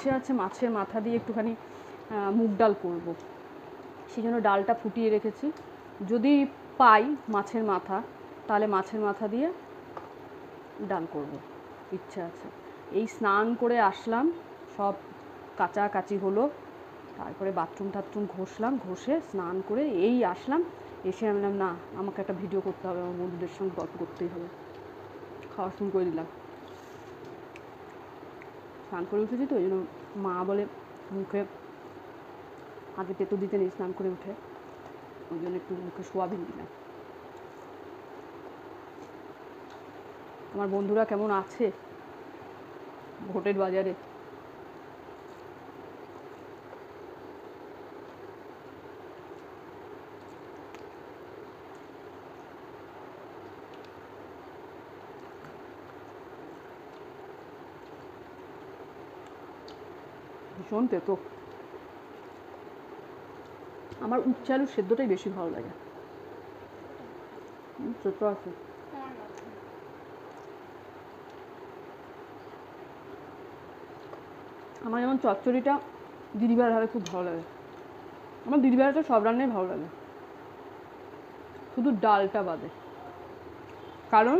ইচ্ছে আছে মাছের মাথা দিয়ে একটুখানি মুগ ডাল করব। সেই জন্য ডালটা ফুটিয়ে রেখেছি। যদি পাই মাছের মাথা, তাহলে মাছের মাথা দিয়ে ডাল করব, ইচ্ছে আছে। এই স্নান করে আসলাম, সব কাচাকাচি হলো, তারপরে বাথরুম টাথরুম ঘষলাম, ঘষে স্নান করে এই আসলাম। এসে আমি বললাম না, আমাকে একটা ভিডিও করতে হবে, আমার বন্ধুদের সঙ্গে গল্প করতেই হবে। খাওয়া শুরু করে দিলাম। স্নান করে উঠেছি তো, ওই জন্য মা বলে মুখে আগে তেতো দিতে নেই স্নান করে উঠে, ওই জন্য একটু মুখে সোয়াবিন দিলাম। আমার বন্ধুরা কেমন আছে ভোটের বাজারে? ভীষণ তেতো। আমার উচ্ছে আলুর সেদ্ধটাই বেশি ভালো লাগে। তেতো আছে। আমার যেমন চচ্চড়িটা দিদিভাইয়ের হাতে খুব ভালো লাগে। আমার দিদিভাইয়ের তো সব রান্নাই ভালো লাগে, শুধু ডালটা বাদে। কারণ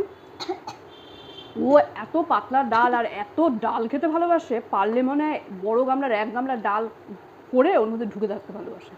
ও এত পাতলা ডাল আর এত ডাল খেতে ভালোবাসে, পারলে মনে হয় বড় গামলার 1 গামলা ডাল করে ওর মধ্যে ঢুকে থাকতে ভালোবাসে।